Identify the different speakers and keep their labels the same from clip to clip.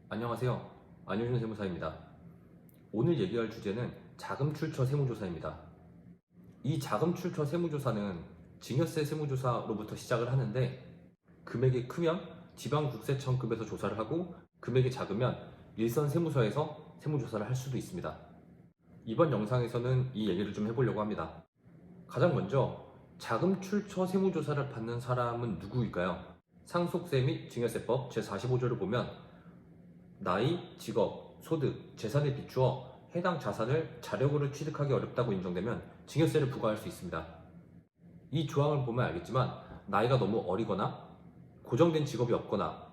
Speaker 1: 안녕하세요. 안효준 세무사입니다. 오늘 얘기할 주제는 자금 출처 세무조사입니다. 이 자금 출처 세무조사는 증여세 세무조사로부터 시작을 하는데, 금액이 크면 지방국세청급에서 조사를 하고, 금액이 작으면 일선 세무서에서 세무조사를 할 수도 있습니다. 이번 영상에서는 이 얘기를 좀 해보려고 합니다. 가장 먼저 자금 출처 세무조사를 받는 사람은 누구일까요? 상속세 및 증여세법 제45조를 보면 나이, 직업, 소득, 재산에 비추어 해당 자산을 자력으로 취득하기 어렵다고 인정되면 증여세를 부과할 수 있습니다. 이 조항을 보면 알겠지만, 나이가 너무 어리거나 고정된 직업이 없거나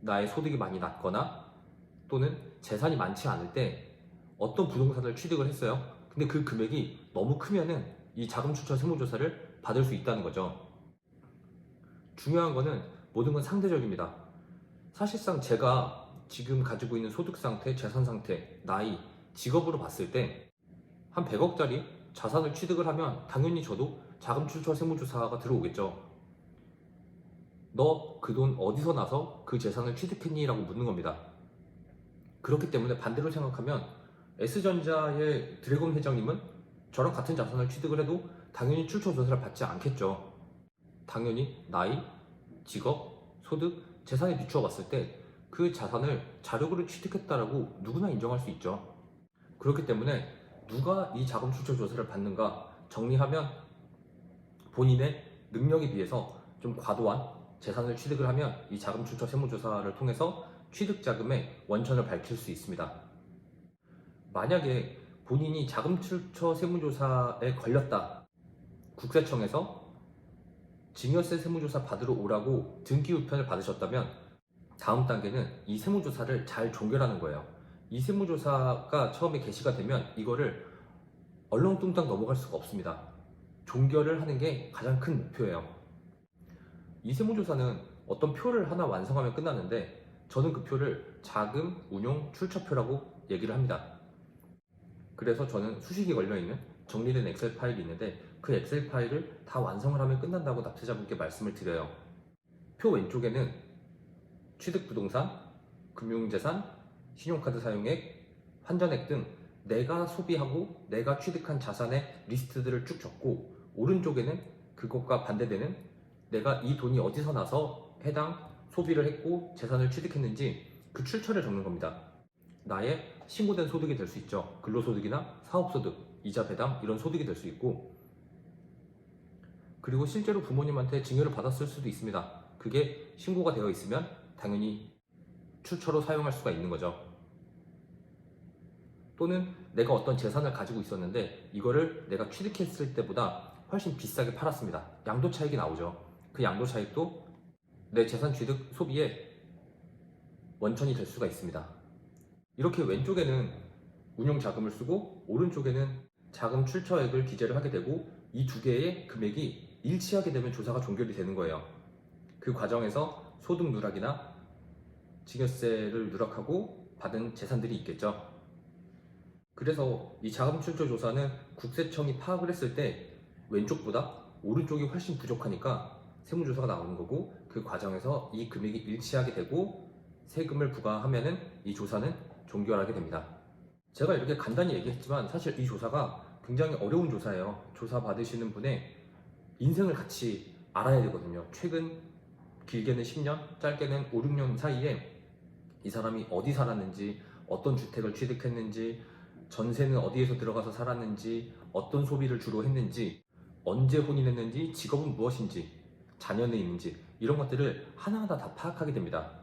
Speaker 1: 나의 소득이 많이 낮거나 또는 재산이 많지 않을 때 어떤 부동산을 취득을 했어요. 근데 그 금액이 너무 크면은 이 자금 출처 세무조사를 받을 수 있다는 거죠. 중요한 거는 모든 건 상대적입니다. 사실상 제가 지금 가지고 있는 소득 상태, 재산 상태, 나이, 직업으로 봤을 때 한 100억짜리 자산을 취득을 하면 당연히 저도 자금 출처 세무조사가 들어오겠죠. 너 그 돈 어디서 나서 그 재산을 취득했니? 라고 묻는 겁니다. 그렇기 때문에 반대로 생각하면 S전자의 드래곤 회장님은 저랑 같은 자산을 취득을 해도 당연히 출처 조사를 받지 않겠죠. 당연히 나이, 직업, 소득, 재산에 비추어 봤을 때 그 자산을 자력으로 취득했다라고 누구나 인정할 수 있죠. 그렇기 때문에 누가 이 자금 출처 조사를 받는가 정리하면, 본인의 능력에 비해서 좀 과도한 재산을 취득을 하면 이 자금 출처 세무조사를 통해서 취득 자금의 원천을 밝힐 수 있습니다. 만약에 본인이 자금 출처 세무조사에 걸렸다, 국세청에서 증여세 세무조사 받으러 오라고 등기 우편을 받으셨다면, 다음 단계는 이 세무조사를 잘 종결하는 거예요. 이 세무조사가 처음에 게시가 되면 이거를 얼렁뚱땅 넘어갈 수가 없습니다. 종결을 하는 게 가장 큰 목표예요. 이 세무조사는 어떤 표를 하나 완성하면 끝나는데, 저는 그 표를 자금, 운용, 출처표라고 얘기를 합니다. 그래서 저는 수식이 걸려있는 정리된 엑셀 파일이 있는데, 그 엑셀 파일을 다 완성을 하면 끝난다고 납세자분께 말씀을 드려요. 표 왼쪽에는 취득부동산, 금융재산, 신용카드 사용액, 환전액 등 내가 소비하고 내가 취득한 자산의 리스트들을 쭉 적고, 오른쪽에는 그것과 반대되는 내가 이 돈이 어디서 나서 해당 소비를 했고 재산을 취득했는지 그 출처를 적는 겁니다. 나의 신고된 소득이 될 수 있죠. 근로소득이나 사업소득, 이자 배당 이런 소득이 될 수 있고, 그리고 실제로 부모님한테 증여를 받았을 수도 있습니다. 그게 신고가 되어 있으면 당연히 출처로 사용할 수가 있는 거죠. 또는 내가 어떤 재산을 가지고 있었는데 이거를 내가 취득했을 때보다 훨씬 비싸게 팔았습니다. 양도 차익이 나오죠. 그 양도 차익도 내 재산 취득 소비의 원천이 될 수가 있습니다. 이렇게 왼쪽에는 운용 자금을 쓰고 오른쪽에는 자금 출처액을 기재를 하게 되고, 이 두 개의 금액이 일치하게 되면 조사가 종결이 되는 거예요. 그 과정에서 소득 누락이나 증여세를 누락하고 받은 재산들이 있겠죠. 그래서 이 자금 출처 조사는 국세청이 파악을 했을 때 왼쪽보다 오른쪽이 훨씬 부족하니까 세무조사가 나오는 거고, 그 과정에서 이 금액이 일치하게 되고 세금을 부과하면은 이 조사는 종결하게 됩니다. 제가 이렇게 간단히 얘기했지만 사실 이 조사가 굉장히 어려운 조사예요. 조사 받으시는 분의 인생을 같이 알아야 되거든요. 최근 길게는 10년, 짧게는 5, 6년 사이에 이 사람이 어디 살았는지, 어떤 주택을 취득했는지, 전세는 어디에서 들어가서 살았는지, 어떤 소비를 주로 했는지, 언제 혼인했는지, 직업은 무엇인지, 자녀는 있는지, 이런 것들을 하나하나 다 파악하게 됩니다.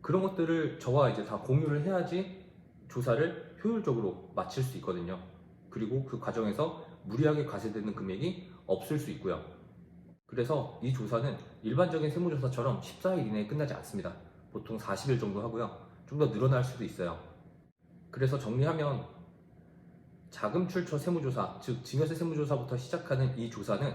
Speaker 1: 그런 것들을 저와 이제 다 공유를 해야지 조사를 효율적으로 마칠 수 있거든요. 그리고 그 과정에서 무리하게 과세되는 금액이 없을 수 있고요. 그래서 이 조사는 일반적인 세무조사처럼 14일 이내에 끝나지 않습니다. 보통 40일 정도 하고요. 좀 더 늘어날 수도 있어요. 그래서 정리하면 자금 출처 세무조사, 즉 증여세 세무조사부터 시작하는 이 조사는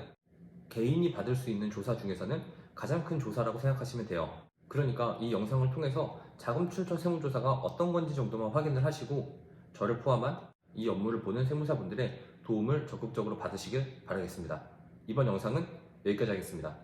Speaker 1: 개인이 받을 수 있는 조사 중에서는 가장 큰 조사라고 생각하시면 돼요. 그러니까 이 영상을 통해서 자금 출처 세무조사가 어떤 건지 정도만 확인을 하시고, 저를 포함한 이 업무를 보는 세무사분들의 도움을 적극적으로 받으시길 바라겠습니다. 이번 영상은 여기까지 하겠습니다.